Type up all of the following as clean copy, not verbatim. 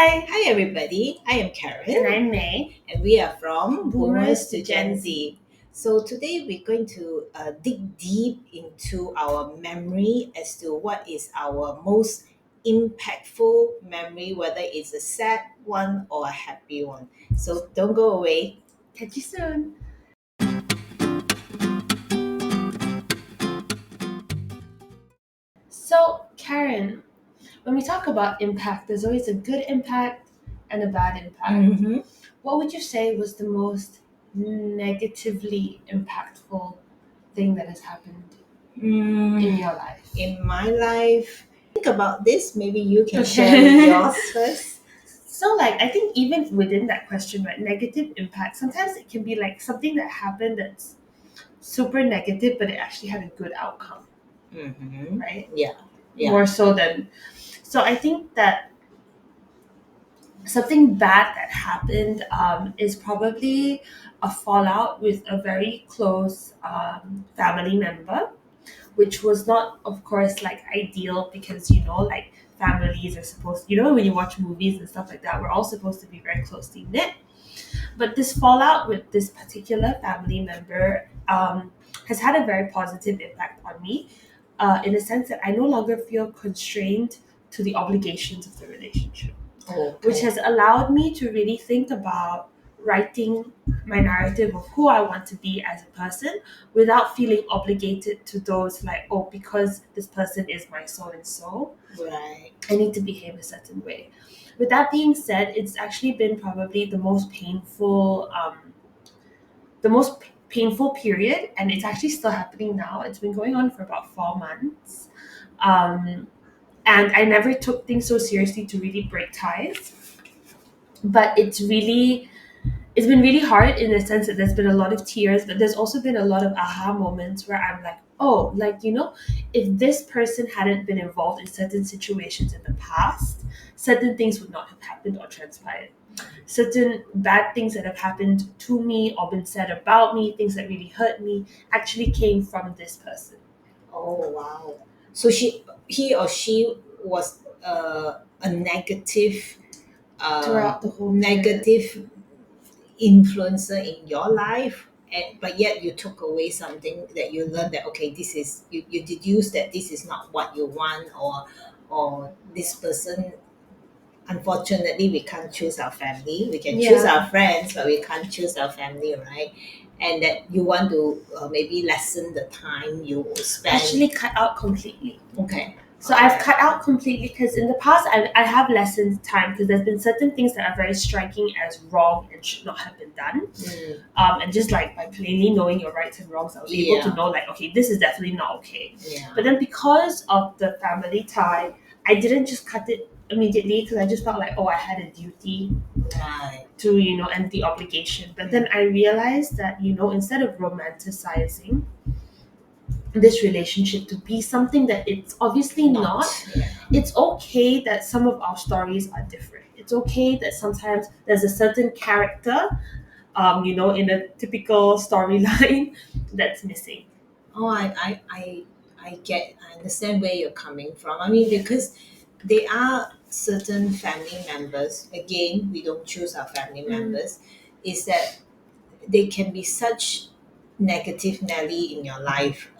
Hi everybody, I am Karen And I'm Mae. and we are from Boomers to to Gen Gen Z. So today we're going to dig deep into our memory as to what is our most impactful memory, whether it's a sad one or a happy one. So don't go away. Catch you soon. So, Karen, when we talk about impact, there's always a good impact and a bad impact. Mm-hmm. What would you say was the most negatively impactful thing that has happened in your life? In my life, think about this. Maybe you can Okay. share with yours first. So, like, I think even within that question, right, negative impact, sometimes it can be like something that happened that's super negative, but it actually had a good outcome, Mm-hmm. right? Yeah. More so than. So, I think that something bad that happened is probably a fallout with a very close family member, which was not, of course, like ideal because like families are supposed, when you watch movies and stuff like that, we're all supposed to be very closely knit. But this fallout with this particular family member has had a very positive impact on me, in the sense that I no longer feel constrained to the obligations of the relationship, which has allowed me to really think about writing my narrative of who I want to be as a person without feeling obligated to those, like, oh, because this person is my so and so, Right. I need to behave a certain way. With that being said, it's actually been probably the most painful period, and it's actually still happening now. It's been going on for about 4 months. And I never took things so seriously to really break ties. But it's been really hard in the sense that there's been a lot of tears, but there's also been a lot of aha moments where I'm like, oh, like, if this person hadn't been involved in certain situations in the past, certain things would not have happened or transpired. Certain bad things that have happened to me or been said about me, things that really hurt me, actually came from this person. Oh wow! So he or she was a negative, Throughout the whole period. negative influencer in your life, but yet you took away something that you learned that okay, this is you deduce that this is not what you want, or this person. Unfortunately, we can't choose our family. We can choose our friends, but we can't choose our family, right? And that you want to maybe lessen the time you spend. Actually cut out completely. Okay. So I've cut out completely because in the past I have lessened time because there's been certain things that are very striking as wrong and should not have been done. And just like by plainly knowing your rights and wrongs, I was able to know like, okay, this is definitely not okay. Yeah. But then because of the family tie, I didn't just cut it immediately because I just felt like, oh, I had a duty Right. to, and the obligation. But then I realized that, instead of romanticizing this relationship to be something that it's obviously not. Yeah. It's okay that some of our stories are different. It's okay that sometimes there's a certain character, in a typical storyline that's missing. Oh, I understand where you're coming from. I mean, because there are certain family members, again, we don't choose our family members, is that they can be such negative Nelly in your life.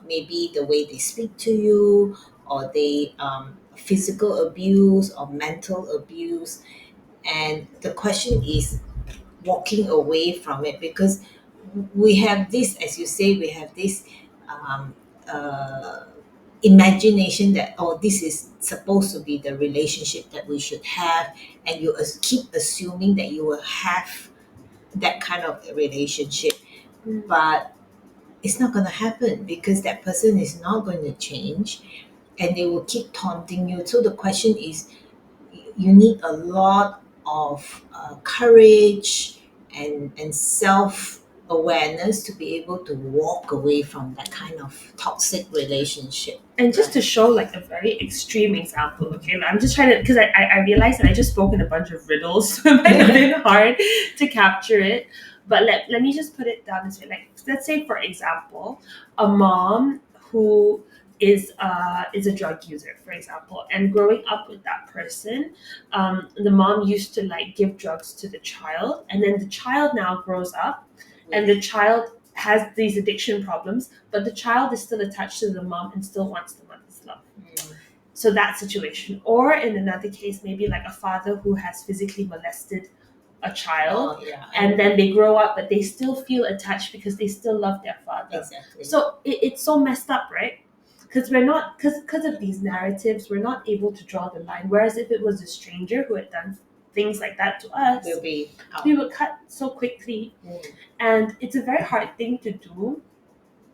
Maybe the way they speak to you, or they physical abuse or mental abuse. And the question is walking away from it, because we have this, as you say, we have this um, uh, imagination that oh, this is supposed to be the relationship that we should have, and you keep assuming that you will have that kind of relationship, but it's not going to happen because that person is not going to change, and they will keep taunting you. So the question is, you need a lot of courage and self awareness to be able to walk away from that kind of toxic relationship. And just to show like a very extreme example, okay, I'm just trying to, because I realized that I just spoke in a bunch of riddles, so it might have been hard to capture it. But let me just put it down this way. Like, let's say, for example, a mom who is a drug user, for example, and growing up with that person, the mom used to like give drugs to the child, and then the child now grows up, and the child has these addiction problems, but the child is still attached to the mom and still wants the mother's love. Mm. So that situation, or in another case, maybe like a father who has physically molested a child, Oh, yeah. and then they grow up, but they still feel attached because they still love their father. Exactly. So it's so messed up, right? Because we're not, because of these narratives, we're not able to draw the line. Whereas if it was a stranger who had done things like that to us, Will be out. we would cut so quickly. And it's a very hard thing to do,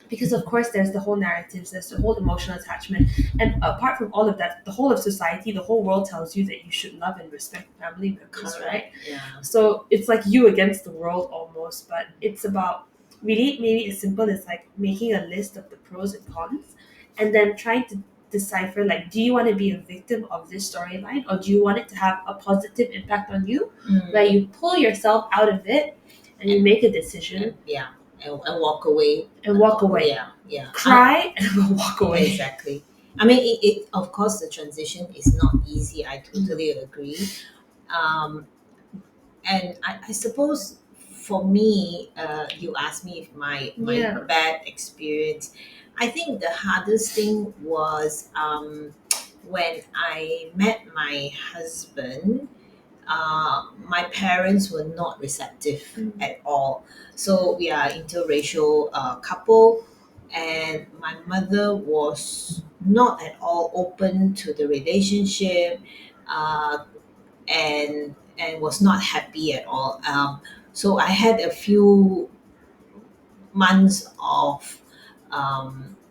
because of course there's the whole narratives, there's the whole emotional attachment, and apart from all of that, the whole of society, the whole world tells you that you should love and respect family members, right? Yeah. So it's like you against the world almost, but it's about really maybe as simple as like making a list of the pros and cons, and then trying to decipher, like, do you want to be a victim of this storyline, or do you want it to have a positive impact on you, where you pull yourself out of it and you make a decision Yeah. And walk away. and walk away. Yeah. Cry and walk away. Exactly. I mean, it of course the transition is not easy. I totally agree. And I suppose for me, you asked me if my Yeah. bad experience. I think the hardest thing was when I met my husband. My parents were not receptive at all. So we are interracial couple, and my mother was not at all open to the relationship, uh, and was not happy at all. So I had a few months of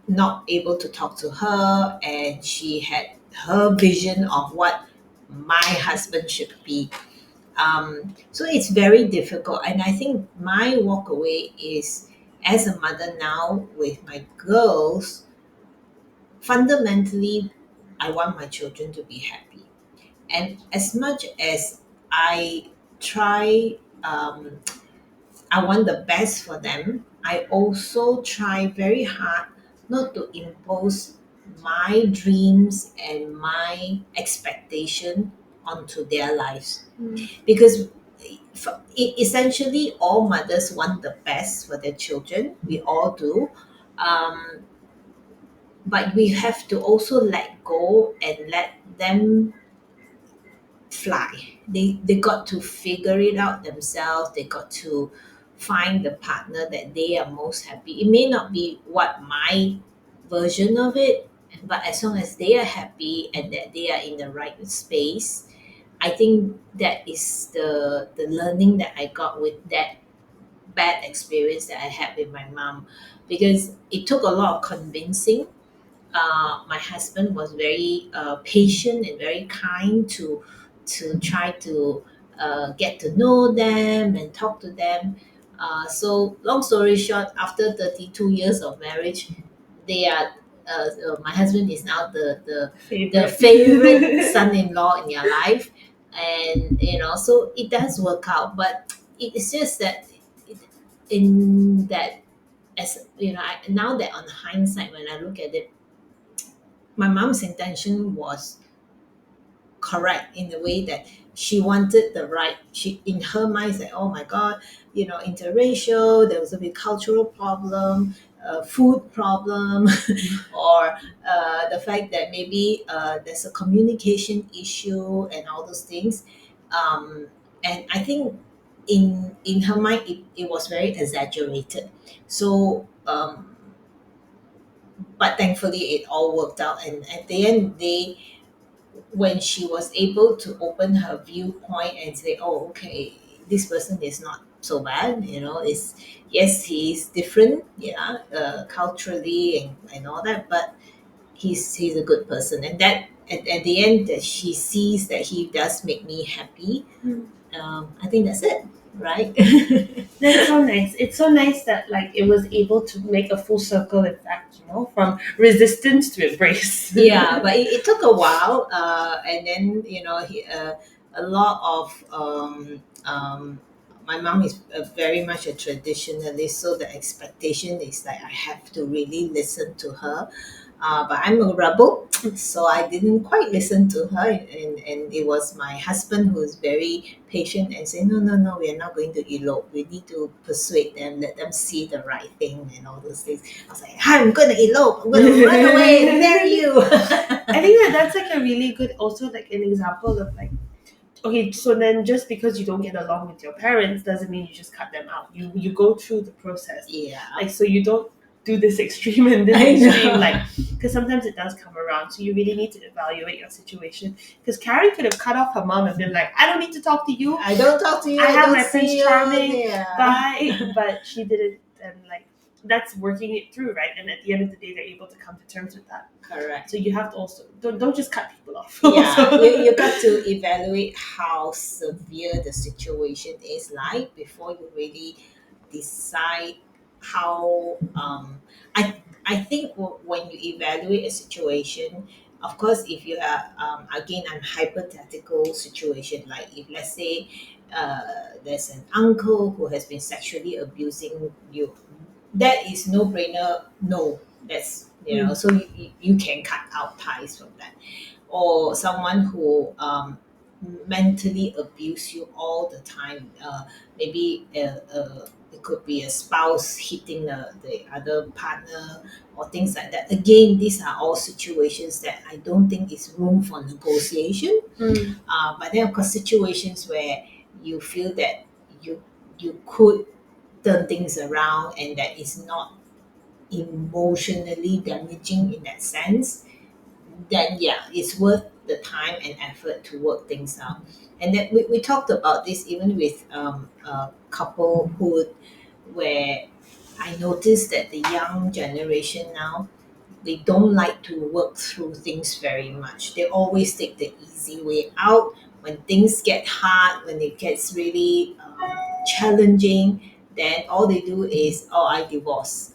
not able to talk to her, and she had her vision of what my husband should be. So it's very difficult, and I think my walk away is, as a mother now with my girls, fundamentally, I want my children to be happy. And as much as I try, I want the best for them, I also try very hard not to impose my dreams and my expectation onto their lives. Because essentially all mothers want the best for their children. We all do. Um, but we have to also let go and let them fly. They got to figure it out themselves. They got to find the partner that they are most happy. It may not be what my version of it, but as long as they are happy and that they are in the right space, I think that is the learning that I got with that bad experience that I had with my mom, because it took a lot of convincing. My husband was very patient and very kind to try to get to know them and talk to them. So long story short, after 32 years of marriage, they are. My husband is now the favorite son-in-law in your life, and so it does work out. But it's just that in that, as now that on hindsight, when I look at it, my mom's intention was correct in the way that she wanted the right. She, in her mind, said, "Oh my God, interracial. There was a big cultural problem, food problem, or the fact that maybe there's a communication issue and all those things." And I think in her mind, it was very exaggerated. So. But thankfully, it all worked out, and at the end of the day, when she was able to open her viewpoint and say, "Oh, okay, this person is not so bad," is, yes, he's different, yeah, culturally and all that, but he's a good person, and that at the end that she sees that he does make me happy. I think that's it, right? That's so nice. It's so nice that like it was able to make a full circle effect, from resistance to embrace. Yeah, but it took a while, and then a lot of my mom is very much a traditionalist, so the expectation is like I have to really listen to her. But I'm a rebel, so I didn't quite listen to her, and it was my husband who was very patient and said, no, no, no, we are not going to elope. We need to persuade them, let them see the right thing and all those things. I was like, I'm going to elope. I'm going to run away and marry you. I think that that's like a really good, also like an example of like, okay, so then just because you don't get along with your parents doesn't mean you just cut them out. You go through the process, Yeah. like, so you don't do this extreme and this I extreme, know. like, because sometimes it does come around. So you really need to evaluate your situation. Because Karen could have cut off her mom and been like, I don't need to talk to you. I don't talk to you. I have don't my see Prince you. Charming. Yeah. Bye. But she didn't, and like that's working it through, right? And at the end of the day, they're able to come to terms with that. Correct. So you have to also don't just cut people off. Yeah, you got to evaluate how severe the situation is like before you really decide how. I think when you evaluate a situation, of course, if you are again, I'm hypothetical situation, like if let's say there's an uncle who has been sexually abusing you, that is no brainer. No, that's so you can cut out ties from that, or someone who mentally abuse you all the time. Maybe it could be a spouse hitting the other partner or things like that. Again, these are all situations that I don't think is room for negotiation. But then, of course, situations where you feel that you you could turn things around and that is not emotionally damaging in that sense, then yeah, it's worth the time and effort to work things out. And then we talked about this even with couplehood, where I noticed that the young generation now, they don't like to work through things very much. They always take the easy way out. When things get hard, when it gets really challenging, then all they do is, oh, I divorce.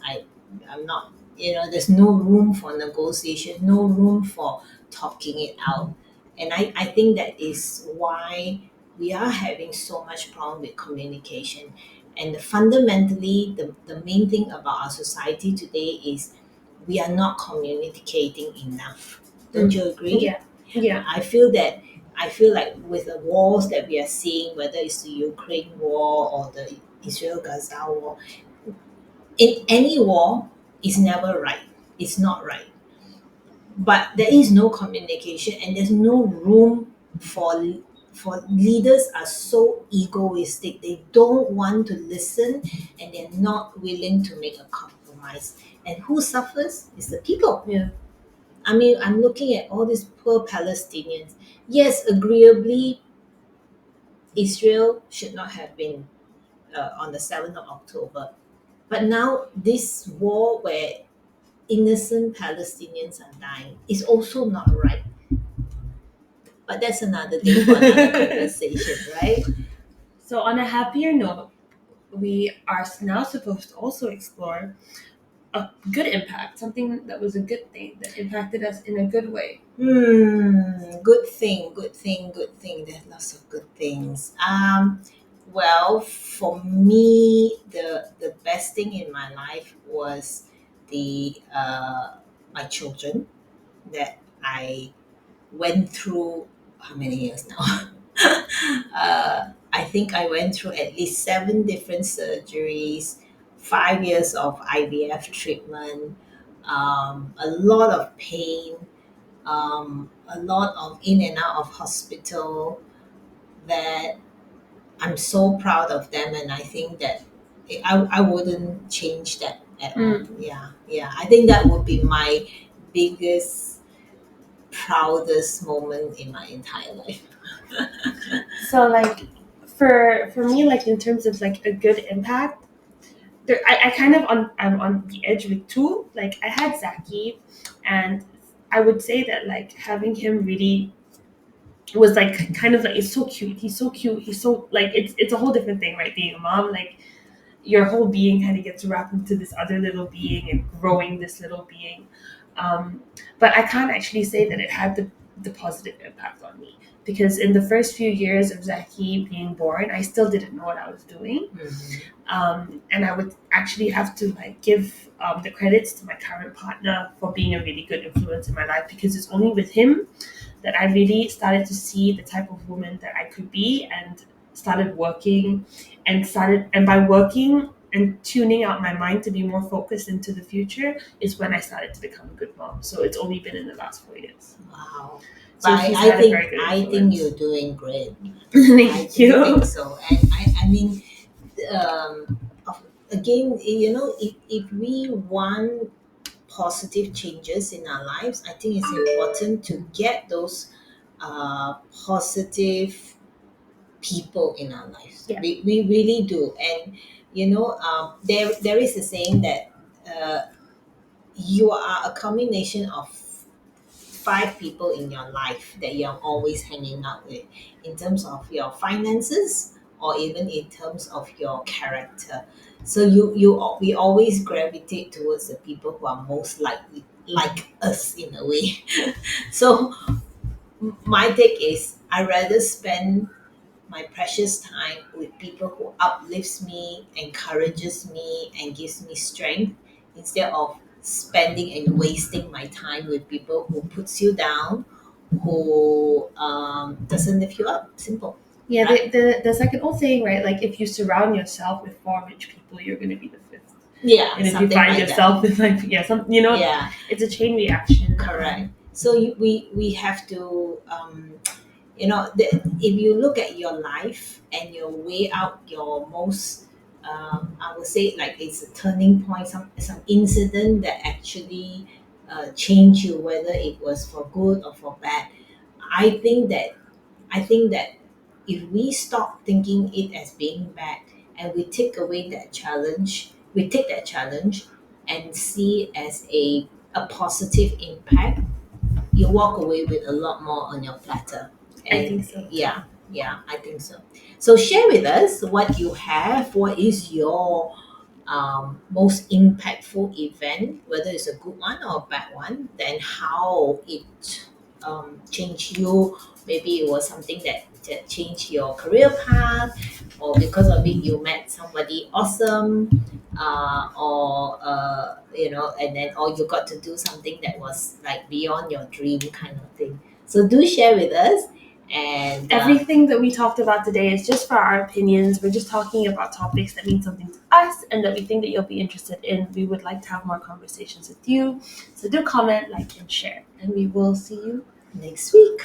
I'm not, there's no room for negotiation, no room for talking it out. And I think that is why we are having so much problem with communication. And fundamentally, the main thing about our society today is we are not communicating enough. Don't you agree? Yeah. Yeah. I feel like with the wars that we are seeing, whether it's the Ukraine war or the Israel Gaza war, in any war, it's never right. It's not right. But there is no communication and there's no room for leaders are so egoistic. They don't want to listen and they're not willing to make a compromise. And who suffers is the people. Yeah. I mean, I'm looking at all these poor Palestinians. Yes, agreeably, Israel should not have been on the 7th of October. But now, this war where innocent Palestinians are dying is also not right. But that's another thing for another conversation, right? So on a happier note, we are now supposed to also explore a good impact, something that was a good thing that impacted us in a good way. Good thing, good thing, good thing. There's lots of good things. Well, for me, the best thing in my life was the my children that I went through. How many years now? I think I went through at least 7 different surgeries, 5 years of IVF treatment, a lot of pain, a lot of in and out of hospital, that I'm so proud of them, and I think that I wouldn't change that at all. Yeah, yeah. I think that would be my biggest, proudest moment in my entire life. So like for me, like in terms of like a good impact, I kind of I'm on the edge with two. Like I had Zaki, and I would say that like having him really was like kind of like, it's so cute. He's so cute. He's so like, it's a whole different thing, right? Being a mom, like your whole being kind of gets wrapped into this other little being and growing this little being. But I can't actually say that it had the positive impact on me, because in the first few years of Zaki being born, I still didn't know what I was doing. And I would actually have to like give the credits to my current partner for being a really good influence in my life, because it's only with him that I really started to see the type of woman that I could be, and started working and by working and tuning out my mind to be more focused into the future is when I started to become a good mom. So it's only been in the last 4 years. Wow. So But he's I had a think very good I think you're influence. doing great. I Thank do you. think so. And I mean, again, if we want positive changes in our lives, I think it's important to get those positive people in our lives. Yeah. We really do. And there is a saying that you are a combination of five people in your life that you're always hanging out with, in terms of your finances or even in terms of your character. So we always gravitate towards the people who are most likely like us in a way. So my take is I rather spend my precious time with people who uplifts me, encourages me, and gives me strength, instead of spending and wasting my time with people who puts you down, who doesn't lift you up. Simple. Yeah, Right? there's like an old saying, right? Like, if you surround yourself with four rich people, you're going to be the fifth. Yeah, And if you something find like that. yourself with like, yeah, Yeah, it's a chain reaction. correct. So we have to if you look at your life and you weigh out your most I would say, like, it's a turning point, some incident that actually changed you, whether it was for good or for bad. I think that i think that if we stop thinking it as being bad, and we take that challenge and see it as a positive impact, you walk away with a lot more on your platter. I think And so too. yeah, I think so. So share with us what you have. What is your most impactful event, whether it's a good one or a bad one, then how it changed you. Maybe it was something that changed your career path, or because of it you met somebody awesome, and then, or you got to do something that was like beyond your dream kind of thing. So do share with us. And Everything that we talked about today is just for our opinions. We're just talking about topics that mean something to us and that we think that you'll be interested in. We would like to have more conversations with you. So do comment, like, and share. And we will see you next week.